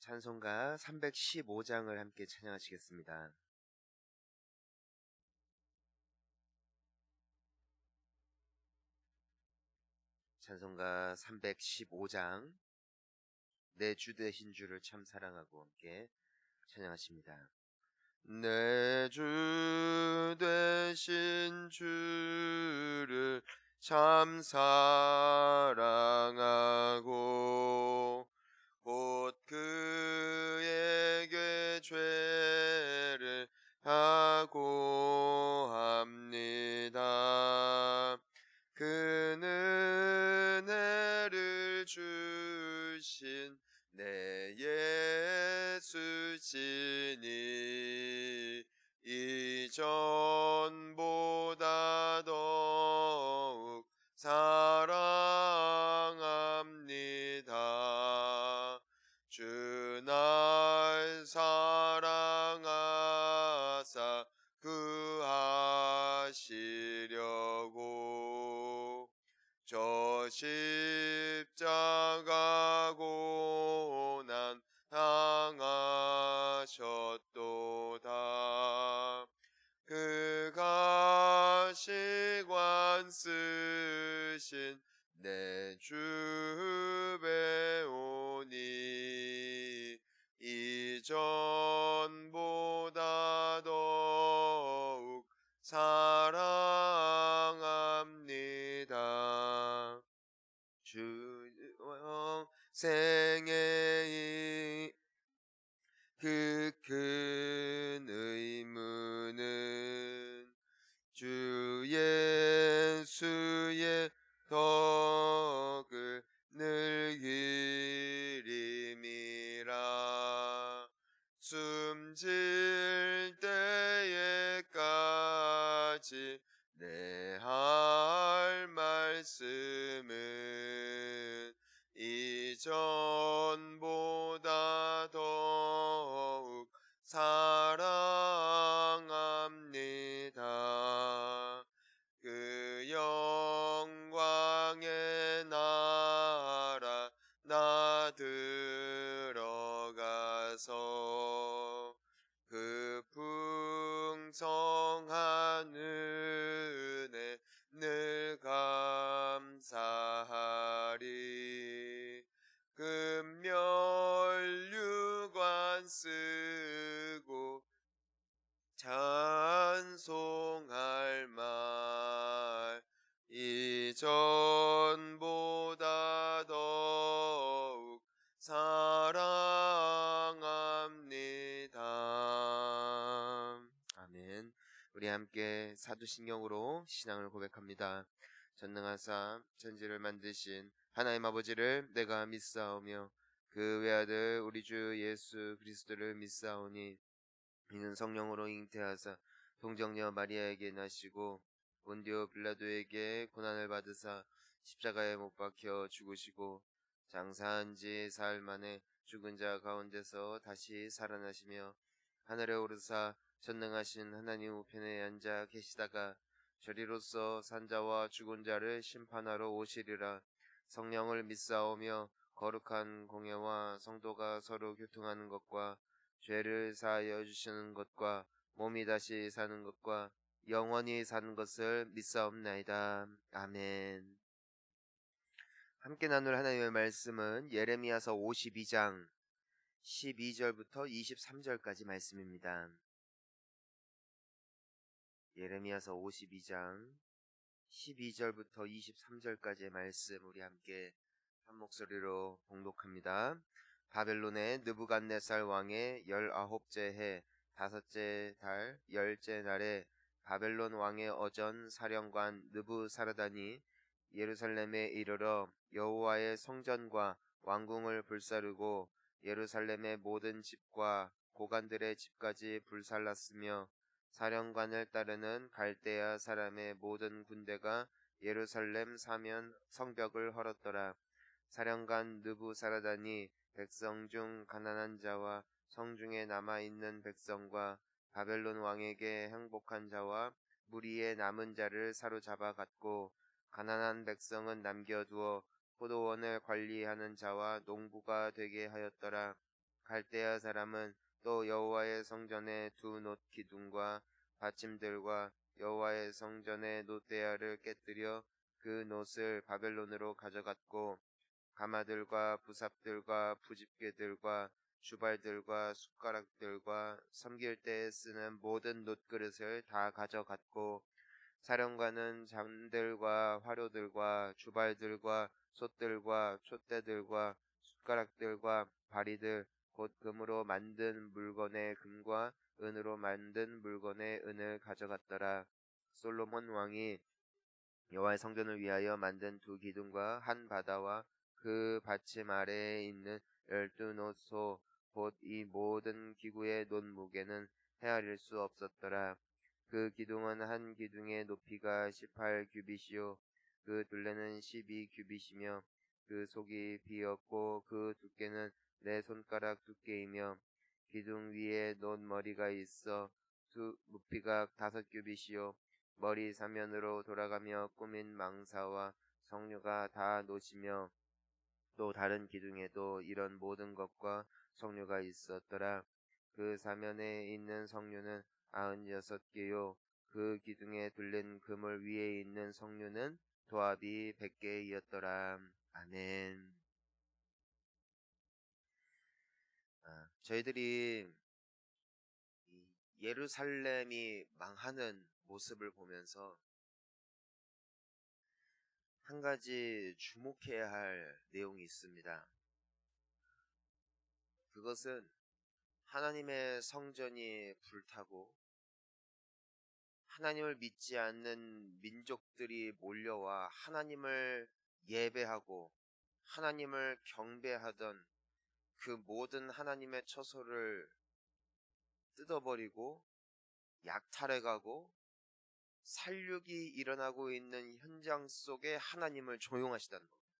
찬송가 315장을 함께 찬양하시겠습니다. 찬송가 315장 내 주 되신 주를 참 사랑하고 함께 찬양하십니다. 내 주 되신 주를 참 사랑하고 곧 그에게 죄를 하고 합니다. 그는 은혜를 주신 내 예수시니 이전보다 더욱 사랑합니다. 주 날 사랑하사 구하시려고 저 십자가 고난 당하셨도다. 그가 시관 쓰신 내 주 배우니 이전보다 더욱 사랑합니다. 주 영생의 그 큰 의무는 주 예수의 덕을 늘기림이라. 숨질 때에까지 내 할 말씀은 이전보다 더욱 사랑합니다. 그 영광의 나라 나 들어가서 그 풍성한 은혜 늘 감사하리. 금면류관 쓰고 찬송할 말 이전보다 더욱 사랑합니다. 아멘. 우리 함께 사도신경으로 신앙을 고백합니다. 전능하사 천지를 만드신 하나님 아버지를 내가 믿사오며 그 외아들 우리 주 예수 그리스도를 믿사오니 이는 성령으로 잉태하사 동정녀 마리아에게 나시고 본디오 빌라도에게 고난을 받으사 십자가에 못 박혀 죽으시고 장사한 지 사흘 만에 죽은 자 가운데서 다시 살아나시며 하늘에 오르사 전능하신 하나님 우편에 앉아 계시다가 저리로서 산자와 죽은 자를 심판하러 오시리라. 성령을 믿사오며 거룩한 공예와 성도가 서로 교통하는 것과 죄를 사하여 주시는 것과 몸이 다시 사는 것과 영원히 사는 것을 믿사옵나이다. 아멘. 함께 나눌 하나님의 말씀은 예레미야서 52장 12절부터 23절까지 말씀입니다. 예레미야서 52장 12절부터 23절까지의 말씀 우리 함께 한 목소리로 봉독합니다. 바벨론의 느부갓네살 왕의 19째 해 5째 달 10째 날에 바벨론 왕의 어전 사령관 느부사라단이 예루살렘에 이르러 여호와의 성전과 왕궁을 불사르고 예루살렘의 모든 집과 고관들의 집까지 불살랐으며 사령관을 따르는 갈대아 사람의 모든 군대가 예루살렘 사면 성벽을 헐었더라. 사령관 느부사라단이 백성 중 가난한 자와 성중에 남아있는 백성과 바벨론 왕에게 행복한 자와 무리의 남은 자를 사로잡아 갔고 가난한 백성은 남겨두어 포도원을 관리하는 자와 농부가 되게 하였더라. 갈대아 사람은 또 여호와의 성전의 두 놋 기둥과 받침들과 여호와의 성전의 놋대야를 깨뜨려 그 놋을 바벨론으로 가져갔고 가마들과 부삽들과 부집개들과 주발들과 숟가락들과 섬길 때에 쓰는 모든 놋그릇을 다 가져갔고 사령관은 잔들과 화로들과 주발들과 솥들과 촛대들과 숟가락들과 바리들 곧 금으로 만든 물건의 금과 은으로 만든 물건의 은을 가져갔더라. 솔로몬 왕이 여호와의 성전을 위하여 만든 두 기둥과 한 바다와 그 받침 아래에 있는 12놋소 곧 이 모든 기구의 놋 무게는 헤아릴 수 없었더라. 그 기둥은 한 기둥의 높이가 18규빗이요 그 둘레는 12규빗이며 그 속이 비었고 그 두께는 내 손가락 두께이며 기둥 위에 놋머리가 있어 높이가 5규빗이요 머리 사면으로 돌아가며 꾸민 망사와 석류가 다 놋이며 또 다른 기둥에도 이런 모든 것과 석류가 있었더라. 그 사면에 있는 석류는 96개요 그 기둥에 둘린 그물 위에 있는 석류는 도합이 100개이었더라. 아멘. 저희들이 이 예루살렘이 망하는 모습을 보면서 한 가지 주목해야 할 내용이 있습니다. 그것은 하나님의 성전이 불타고 하나님을 믿지 않는 민족들이 몰려와 하나님을 예배하고 하나님을 경배하던 그 모든 하나님의 처소를 뜯어버리고 약탈해가고 살육이 일어나고 있는 현장 속에 하나님을 조용하시다는 겁니다.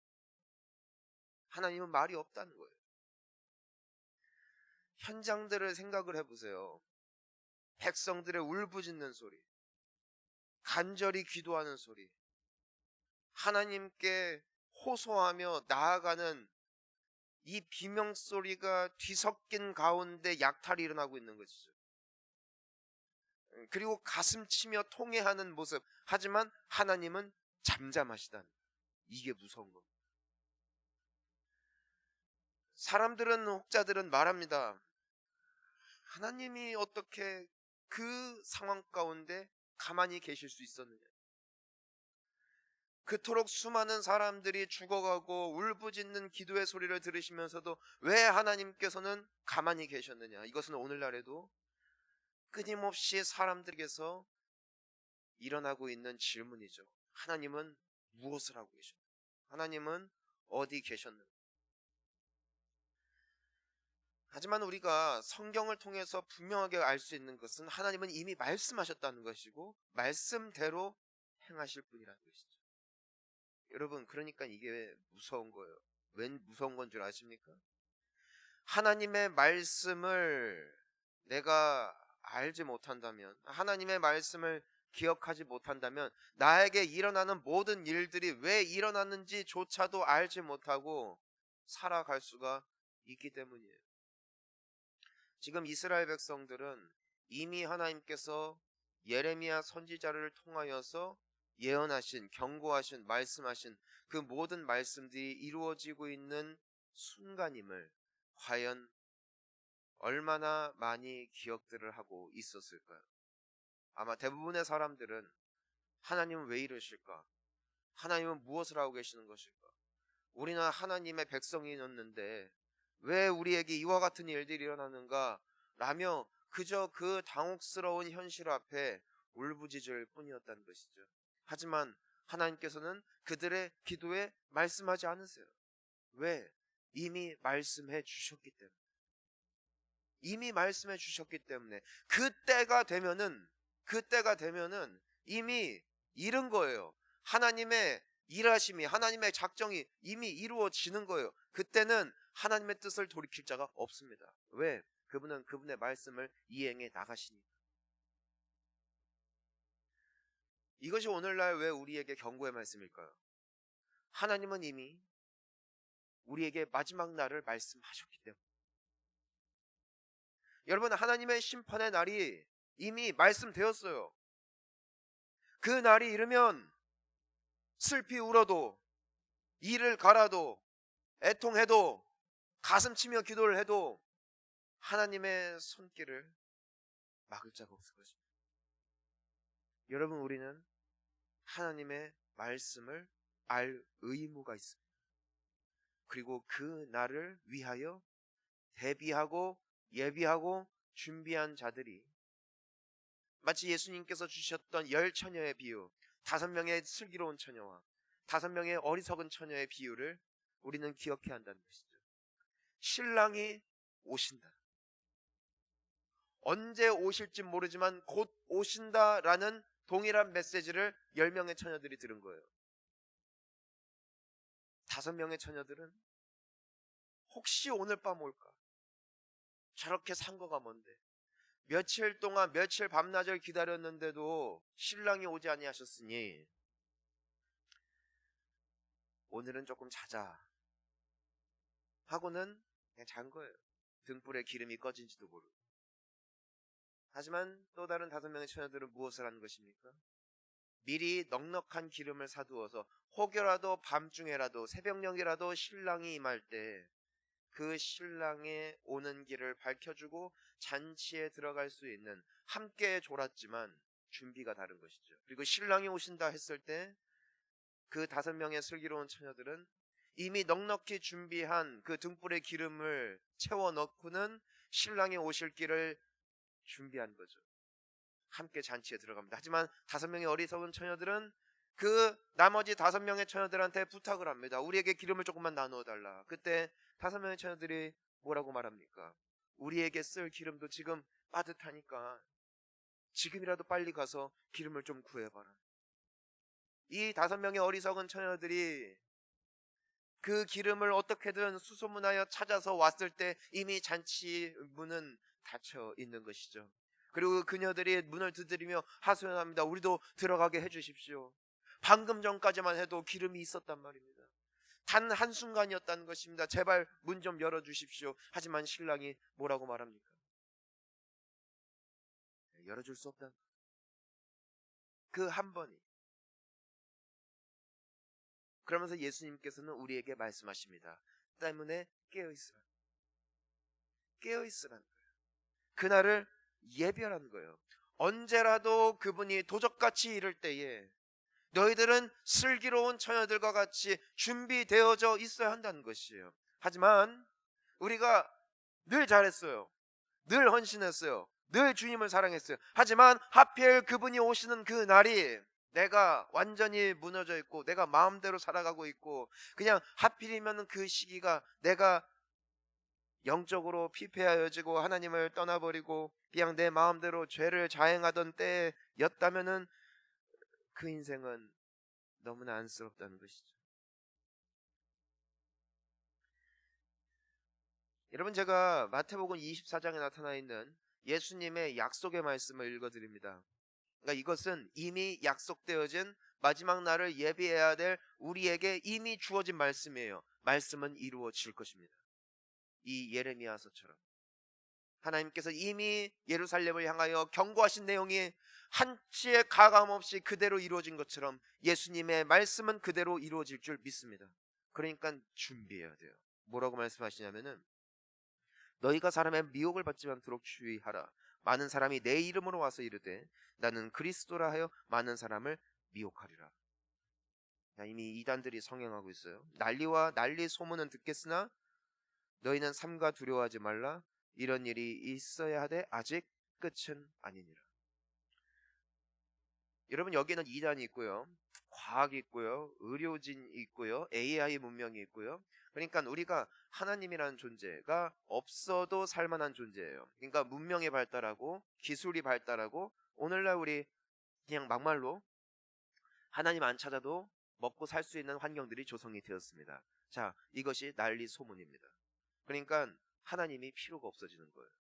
하나님은 말이 없다는 거예요. 현장들을 생각을 해보세요. 백성들의 울부짖는 소리, 간절히 기도하는 소리, 하나님께 호소하며 나아가는 이 비명소리가 뒤섞인 가운데 약탈이 일어나고 있는 것이죠. 그리고 가슴 치며 통회하는 모습. 하지만 하나님은 잠잠하시다는 거예요. 이게 무서운 겁니다. 사람들은, 혹자들은 말합니다. 하나님이 어떻게 그 상황 가운데 가만히 계실 수 있었느냐. 그토록 수많은 사람들이 죽어가고 울부짖는 기도의 소리를 들으시면서도 왜 하나님께서는 가만히 계셨느냐. 이것은 오늘날에도 끊임없이 사람들에게서 일어나고 있는 질문이죠. 하나님은 무엇을 하고 계셨느냐. 하나님은 어디 계셨느냐. 하지만 우리가 성경을 통해서 분명하게 알 수 있는 것은 하나님은 이미 말씀하셨다는 것이고 말씀대로 행하실 분이라는 것이죠. 여러분, 그러니까 이게 무서운 거예요. 왜 무서운 건 줄 아십니까? 하나님의 말씀을 내가 알지 못한다면, 하나님의 말씀을 기억하지 못한다면 나에게 일어나는 모든 일들이 왜 일어났는지조차도 알지 못하고 살아갈 수가 있기 때문이에요. 지금 이스라엘 백성들은 이미 하나님께서 예레미야 선지자를 통하여서 예언하신, 경고하신, 말씀하신 그 모든 말씀들이 이루어지고 있는 순간임을 과연 얼마나 많이 기억들을 하고 있었을까요? 아마 대부분의 사람들은 하나님은 왜 이러실까? 하나님은 무엇을 하고 계시는 것일까? 우리는 하나님의 백성이었는데 왜 우리에게 이와 같은 일들이 일어나는가? 라며 그저 그 당혹스러운 현실 앞에 울부짖을 뿐이었다는 것이죠. 하지만 하나님께서는 그들의 기도에 말씀하지 않으세요. 왜? 이미 말씀해 주셨기 때문에. 이미 말씀해 주셨기 때문에 그때가 되면은 이미 이른 거예요. 하나님의 일하심이, 하나님의 작정이 이미 이루어지는 거예요. 그때는 하나님의 뜻을 돌이킬 자가 없습니다. 왜? 그분은 그분의 말씀을 이행해 나가시니까. 이것이 오늘날 왜 우리에게 경고의 말씀일까요? 하나님은 이미 우리에게 마지막 날을 말씀하셨기 때문에 여러분, 하나님의 심판의 날이 이미 말씀되었어요. 그 날이 이르면 슬피 울어도, 이를 갈아도, 애통해도, 가슴 치며 기도를 해도 하나님의 손길을 막을 자가 없을 것입니다. 여러분, 우리는 하나님의 말씀을 알 의무가 있습니다. 그리고 그 날을 위하여 대비하고 예비하고 준비한 자들이, 마치 예수님께서 주셨던 10처녀의 비유, 5명의 슬기로운 처녀와 5명의 어리석은 처녀의 비유를 우리는 기억해야 한다는 것이죠. 신랑이 오신다. 언제 오실지 모르지만 곧 오신다라는 동일한 메시지를 10명의 처녀들이 들은 거예요. 5명의 처녀들은 혹시 오늘 밤 올까? 저렇게 상거가 먼데 며칠 동안 며칠 밤낮을 기다렸는데도 신랑이 오지 아니하셨으니 오늘은 조금 자자 하고는 그냥 잔 거예요. 등불에 기름이 꺼진지도 모르고. 하지만 또 다른 5명의 처녀들은 무엇을 한 것입니까? 미리 넉넉한 기름을 사두어서 혹여라도 밤중에라도 새벽녘이라도 신랑이 임할 때 그 신랑의 오는 길을 밝혀주고 잔치에 들어갈 수 있는, 함께 졸았지만 준비가 다른 것이죠. 그리고 신랑이 오신다 했을 때 그 5명의 슬기로운 처녀들은 이미 넉넉히 준비한 그 등불에 기름을 채워 넣고는 신랑이 오실 길을 준비한 거죠. 함께 잔치에 들어갑니다. 하지만 5명의 어리석은 처녀들은 그 나머지 5명의 처녀들한테 부탁을 합니다. 우리에게 기름을 조금만 나누어 달라. 그때 5명의 처녀들이 뭐라고 말합니까? 우리에게 쓸 기름도 지금 빠듯하니까 지금이라도 빨리 가서 기름을 좀 구해봐라. 이 5명의 어리석은 처녀들이 그 기름을 어떻게든 수소문하여 찾아서 왔을 때 이미 잔치 문은 닫혀 있는 것이죠. 그리고 그녀들이 문을 두드리며 하소연합니다. 우리도 들어가게 해주십시오. 방금 전까지만 해도 기름이 있었단 말입니다. 단 한순간이었다는 것입니다. 제발 문 좀 열어주십시오. 하지만 신랑이 뭐라고 말합니까? 열어줄 수 없다. 그 한 번이. 그러면서 예수님께서는 우리에게 말씀하십니다. 때문에 깨어있으라. 깨어있으라는 거예요. 그날을 예별한 거예요. 언제라도 그분이 도적같이 이를 때에 너희들은 슬기로운 처녀들과 같이 준비되어져 있어야 한다는 것이에요. 하지만 우리가 늘 잘했어요. 늘 헌신했어요. 늘 주님을 사랑했어요. 하지만 하필 그분이 오시는 그 날이 내가 완전히 무너져 있고 내가 마음대로 살아가고 있고 그냥 하필이면 그 시기가 내가 영적으로 피폐하여지고 하나님을 떠나버리고 그냥 내 마음대로 죄를 자행하던 때였다면은 그 인생은 너무나 안쓰럽다는 것이죠. 여러분, 제가 마태복음 24장에 나타나 있는 예수님의 약속의 말씀을 읽어드립니다. 그러니까 이것은 이미 약속되어진 마지막 날을 예비해야 될 우리에게 이미 주어진 말씀이에요. 말씀은 이루어질 것입니다. 이 예레미야서처럼 하나님께서 이미 예루살렘을 향하여 경고하신 내용이 한치의 가감 없이 그대로 이루어진 것처럼 예수님의 말씀은 그대로 이루어질 줄 믿습니다. 그러니까 준비해야 돼요. 뭐라고 말씀하시냐면은 너희가 사람의 미혹을 받지 않도록 주의하라. 많은 사람이 내 이름으로 와서 이르되 나는 그리스도라 하여 많은 사람을 미혹하리라. 이미 이단들이 성행하고 있어요. 난리와 난리 소문은 듣겠으나 너희는 삼가 두려워하지 말라. 이런 일이 있어야 하되 아직 끝은 아니니라. 여러분, 여기는 이단이 있고요, 과학이 있고요, 의료진이 있고요, AI 문명이 있고요. 그러니까 우리가 하나님이라는 존재가 없어도 살만한 존재예요. 그러니까 문명이 발달하고 기술이 발달하고 오늘날 우리 그냥 막말로 하나님 안 찾아도 먹고 살 수 있는 환경들이 조성이 되었습니다. 자, 이것이 난리 소문입니다. 그러니까 하나님이 필요가 없어지는 거예요.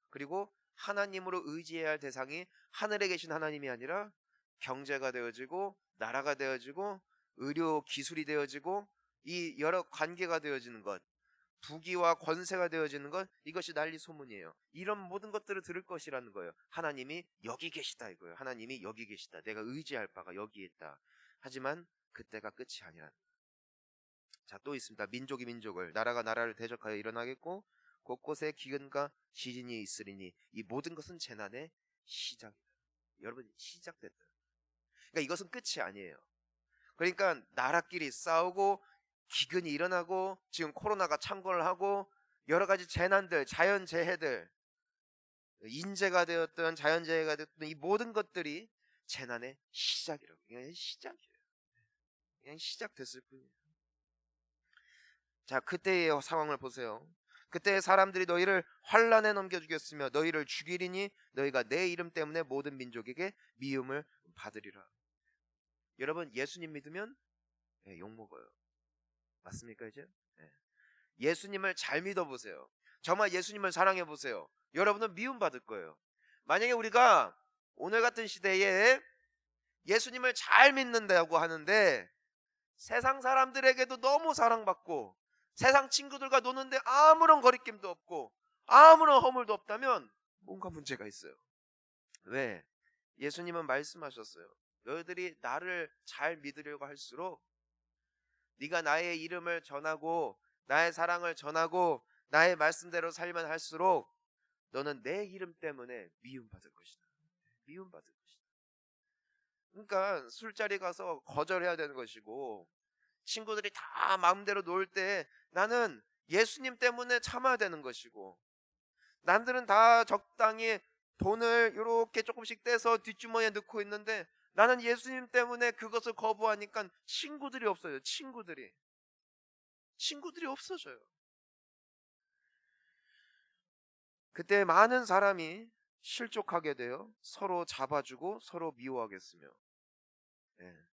그리고 하나님으로 의지해야 할 대상이 하늘에 계신 하나님이 아니라 경제가 되어지고 나라가 되어지고 의료 기술이 되어지고 이 여러 관계가 되어지는 것, 부귀와 권세가 되어지는 것, 이것이 난리 소문이에요. 이런 모든 것들을 들을 것이라는 거예요. 하나님이 여기 계시다 이거예요. 하나님이 여기 계시다. 내가 의지할 바가 여기 있다. 하지만 그때가 끝이 아니라. 자, 또 있습니다. 민족이 민족을, 나라가 나라를 대적하여 일어나겠고 곳곳에 기근과 시진이 있으리니 이 모든 것은 재난의 시작이다. 여러분, 시작됐다. 그러니까 이것은 끝이 아니에요. 그러니까 나라끼리 싸우고 기근이 일어나고 지금 코로나가 창궐을 하고 여러 가지 재난들, 자연재해들, 인재가 되었던 자연재해가 되었던 이 모든 것들이 재난의 시작이라고. 그냥 시작이에요. 그냥 시작됐을 뿐이에요. 자, 그때의 상황을 보세요. 그때 사람들이 너희를 환란에 넘겨주겠으며 너희를 죽이리니 너희가 내 이름 때문에 모든 민족에게 미움을 받으리라. 여러분, 예수님 믿으면 욕먹어요. 맞습니까 이제? 예수님을 잘 믿어보세요. 정말 예수님을 사랑해보세요. 여러분은 미움받을 거예요. 만약에 우리가 오늘 같은 시대에 예수님을 잘 믿는다고 하는데 세상 사람들에게도 너무 사랑받고 세상 친구들과 노는데 아무런 거리낌도 없고 아무런 허물도 없다면 뭔가 문제가 있어요. 왜? 예수님은 말씀하셨어요. 너희들이 나를 잘 믿으려고 할수록 네가 나의 이름을 전하고 나의 사랑을 전하고 나의 말씀대로 살면 할수록 너는 내 이름 때문에 미움받을 것이다. 미움받을 것이다. 그러니까 술자리 가서 거절해야 되는 것이고 친구들이 다 마음대로 놀 때 나는 예수님 때문에 참아야 되는 것이고 남들은 다 적당히 돈을 이렇게 조금씩 떼서 뒷주머니에 넣고 있는데 나는 예수님 때문에 그것을 거부하니까 친구들이 없어요. 친구들이 없어져요. 그때 많은 사람이 실족하게 되어 서로 잡아주고 서로 미워하겠으며, 예.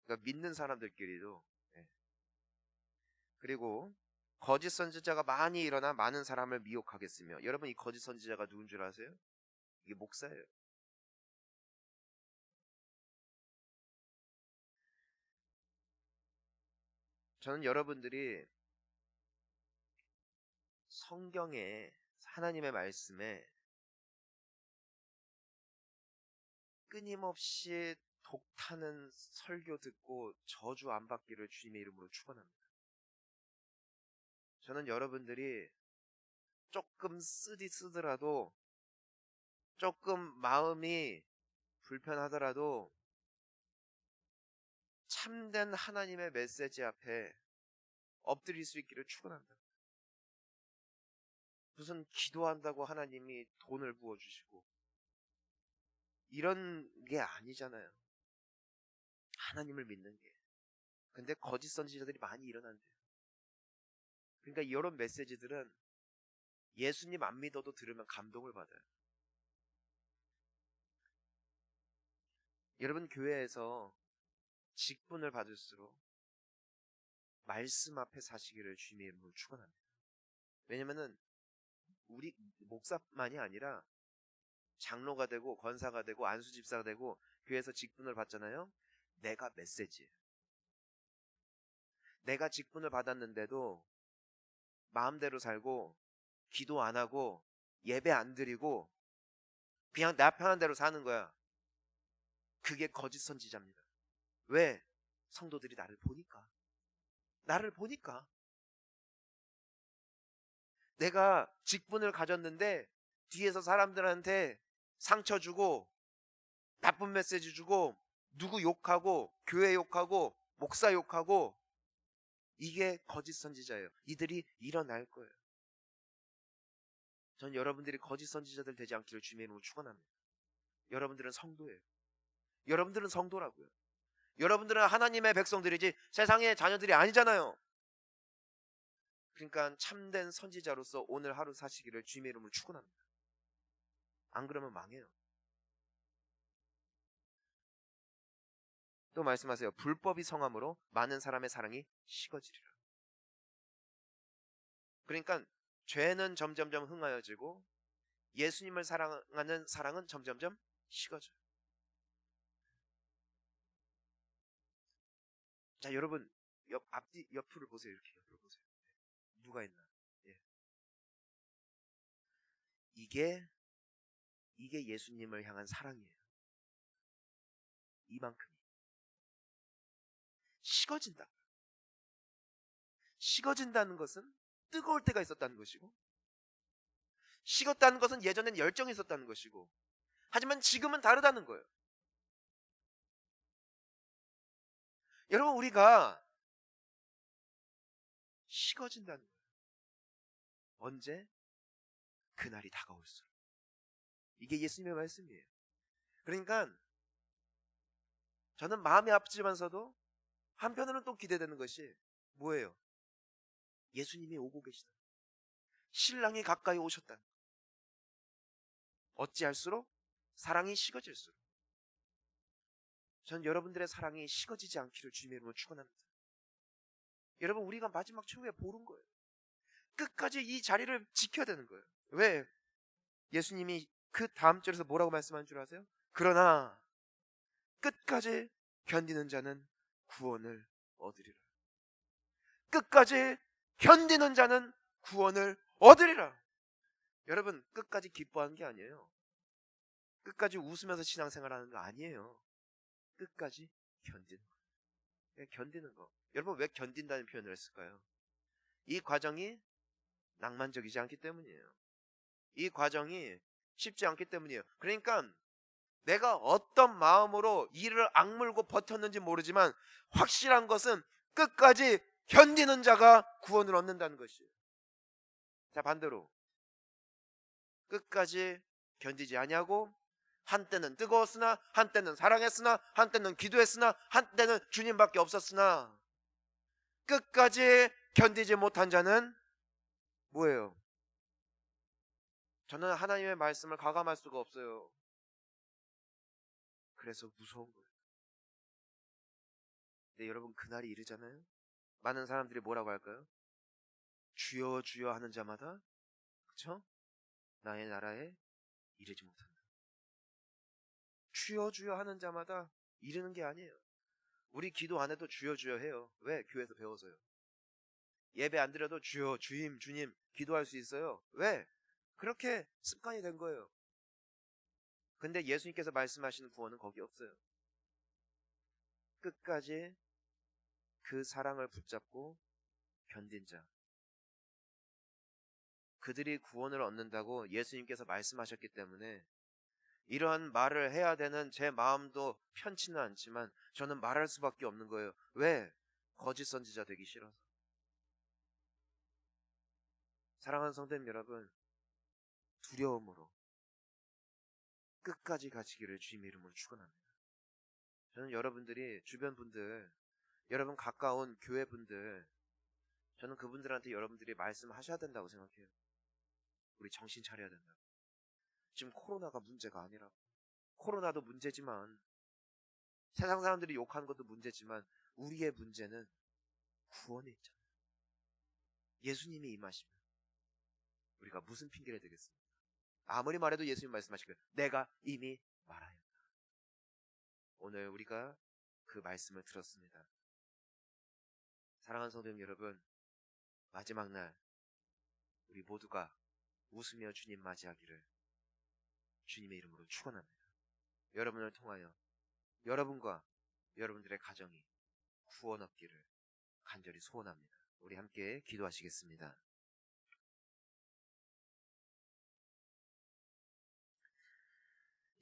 그러니까 믿는 사람들끼리도, 예. 그리고 거짓 선지자가 많이 일어나 많은 사람을 미혹하겠으며, 여러분 이 거짓 선지자가 누군 줄 아세요? 이게 목사예요. 저는 여러분들이 성경에 하나님의 말씀에 끊임없이 독타는 설교 듣고 저주 안 받기를 주님의 이름으로 축원합니다. 저는 여러분들이 조금 쓰더라도 조금 마음이 불편하더라도 참된 하나님의 메시지 앞에 엎드릴 수 있기를 축원한다. 무슨 기도한다고 하나님이 돈을 부어주시고 이런 게 아니잖아요. 하나님을 믿는 게. 근데 거짓 선지자들이 많이 일어난대요. 그러니까 이런 메시지들은 예수님 안 믿어도 들으면 감동을 받아요. 여러분 교회에서 직분을 받을수록 말씀 앞에 사시기를 주님의 이름으로 축원합니다. 왜냐면은 우리 목사만이 아니라 장로가 되고 권사가 되고 안수집사가 되고 교회에서 직분을 받잖아요. 내가 메시지예요. 내가 직분을 받았는데도 마음대로 살고 기도 안 하고 예배 안 드리고 그냥 나 편한 대로 사는 거야. 그게 거짓 선지자입니다. 왜? 성도들이 나를 보니까. 내가 직분을 가졌는데 뒤에서 사람들한테 상처 주고 나쁜 메시지 주고 누구 욕하고 교회 욕하고 목사 욕하고 이게 거짓 선지자예요. 이들이 일어날 거예요. 전 여러분들이 거짓 선지자들 되지 않기를 주님의 이름으로 축원합니다. 여러분들은 성도예요. 여러분들은 성도라고요. 여러분들은 하나님의 백성들이지 세상의 자녀들이 아니잖아요. 그러니까 참된 선지자로서 오늘 하루 사시기를 주님의 이름으로 축원합니다. 안 그러면 망해요. 또 말씀하세요. 불법이 성함으로 많은 사람의 사랑이 식어지리라. 그러니까 죄는 점점점 흥하여지고 예수님을 사랑하는 사랑은 점점점 식어져요. 자, 여러분 앞뒤 옆을 보세요. 이렇게 옆을 보세요. 누가 있나? 예. 이게 예수님을 향한 사랑이에요. 이만큼이. 식어진다. 식어진다는 것은 뜨거울 때가 있었다는 것이고, 식었다는 것은 예전엔 열정이 있었다는 것이고, 하지만 지금은 다르다는 거예요. 여러분, 우리가 식어진다는 거예요. 언제? 그날이 다가올수록. 이게 예수님의 말씀이에요. 그러니까 저는 마음이 아프지만서도 한편으로는 또 기대되는 것이 뭐예요? 예수님이 오고 계시다. 신랑이 가까이 오셨다. 어찌할수록? 사랑이 식어질수록. 전 여러분들의 사랑이 식어지지 않기를 주님의 이름으로 축원합니다. 여러분, 우리가 마지막 최후의 보는 거예요. 끝까지 이 자리를 지켜야 되는 거예요. 왜? 예수님이 그 다음 절에서 뭐라고 말씀하는 줄 아세요? 그러나 끝까지 견디는 자는 구원을 얻으리라. 끝까지 견디는 자는 구원을 얻으리라. 여러분, 끝까지 기뻐하는 게 아니에요. 끝까지 웃으면서 신앙생활하는 거 아니에요. 끝까지 견디는 거. 견디는 거. 여러분, 왜 견딘다는 표현을 했을까요? 이 과정이 낭만적이지 않기 때문이에요. 이 과정이 쉽지 않기 때문이에요. 그러니까 내가 어떤 마음으로 이를 악물고 버텼는지 모르지만 확실한 것은 끝까지 견디는 자가 구원을 얻는다는 것이에요. 자, 반대로 끝까지 견디지 아니하고 한때는 뜨거웠으나, 한때는 사랑했으나, 한때는 기도했으나, 한때는 주님밖에 없었으나 끝까지 견디지 못한 자는 뭐예요? 저는 하나님의 말씀을 가감할 수가 없어요. 그래서 무서운 거예요. 근데 여러분, 그날이 이르잖아요. 많은 사람들이 뭐라고 할까요? 주여 주여 하는 자마다, 그쵸? 나의 나라에 이르지 못한다. 주여 주여 하는 자마다 이르는 게 아니에요. 우리 기도 안 해도 주여 주여 해요. 왜? 교회에서 배워서요. 예배 안 드려도 주여 주임 주님 기도할 수 있어요. 왜? 그렇게 습관이 된 거예요. 근데 예수님께서 말씀하시는 구원은 거기 없어요. 끝까지 그 사랑을 붙잡고 견딘 자, 그들이 구원을 얻는다고 예수님께서 말씀하셨기 때문에 이러한 말을 해야 되는 제 마음도 편치는 않지만 저는 말할 수밖에 없는 거예요. 왜? 거짓 선지자 되기 싫어서. 사랑하는 성도님 여러분, 두려움으로 끝까지 가시기를 주님의 이름으로 축원합니다. 저는 여러분들이 주변 분들, 여러분 가까운 교회 분들, 저는 그분들한테 여러분들이 말씀하셔야 된다고 생각해요. 우리 정신 차려야 된다고. 지금 코로나가 문제가 아니라고. 코로나도 문제지만, 세상 사람들이 욕하는 것도 문제지만 우리의 문제는 구원에 있잖아요. 예수님이 임하시면 우리가 무슨 핑계를 대겠습니까? 아무리 말해도 예수님 말씀하시길 내가 이미 말하였다. 오늘 우리가 그 말씀을 들었습니다. 사랑하는 성도 여러분, 마지막 날 우리 모두가 웃으며 주님 맞이하기를 주님의 이름으로 축원합니다. 여러분을 통하여 여러분과 여러분들의 가정이 구원 얻기를 간절히 소원합니다. 우리 함께 기도하시겠습니다.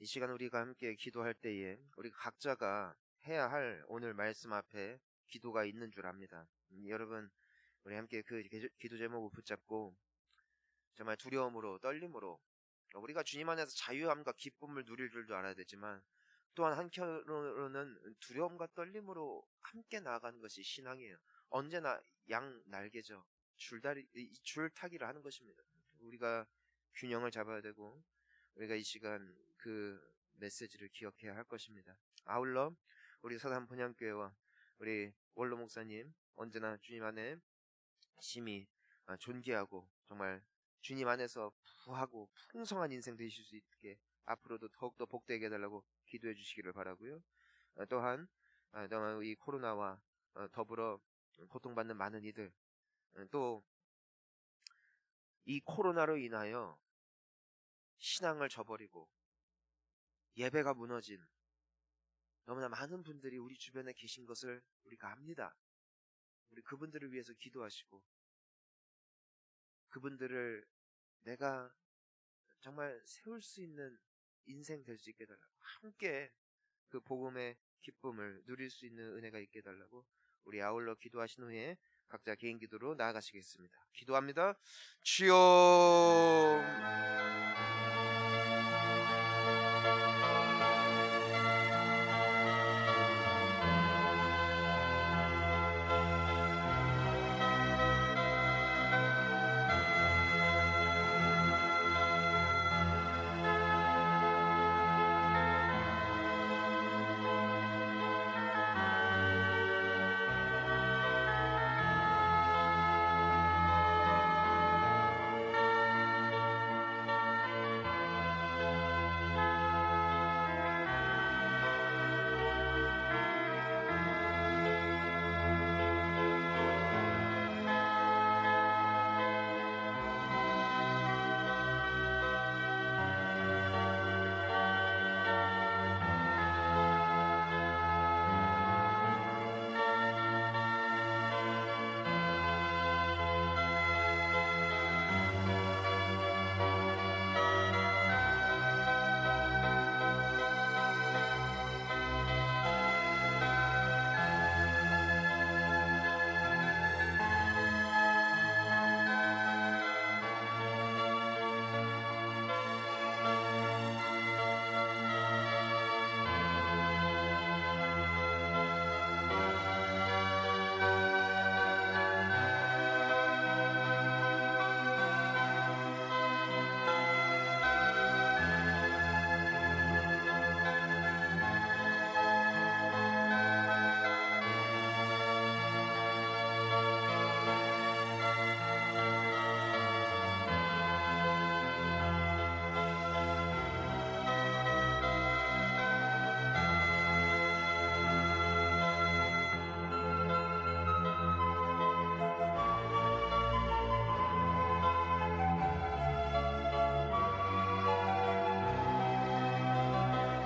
이 시간 우리가 함께 기도할 때에 우리 각자가 해야 할 오늘 말씀 앞에 기도가 있는 줄 압니다. 여러분, 우리 함께 그 기도 제목을 붙잡고 정말 두려움으로 떨림으로 우리가 주님 안에서 자유함과 기쁨을 누릴 줄도 알아야 되지만 또한 한편으로는 두려움과 떨림으로 함께 나아가는 것이 신앙이에요. 언제나 양 날개죠. 줄타기를 하는 것입니다. 우리가 균형을 잡아야 되고 우리가 이 시간 그 메시지를 기억해야 할 것입니다. 아울러 우리 서산 본향교회와 우리 원로 목사님 언제나 주님 안에 심히 존귀하고 정말 주님 안에서 부하고 풍성한 인생 되실 수 있게 앞으로도 더욱더 복되게 해달라고 기도해 주시기를 바라고요. 또한 이 코로나와 더불어 고통받는 많은 이들 또 이 코로나로 인하여 신앙을 저버리고 예배가 무너진 너무나 많은 분들이 우리 주변에 계신 것을 우리가 압니다. 우리 그분들을 위해서 기도하시고 그분들을 내가 정말 세울 수 있는 인생 될 수 있게 해달라고, 함께 그 복음의 기쁨을 누릴 수 있는 은혜가 있게 해달라고 우리 아울러 기도하신 후에 각자 개인 기도로 나아가시겠습니다. 기도합니다. 주여,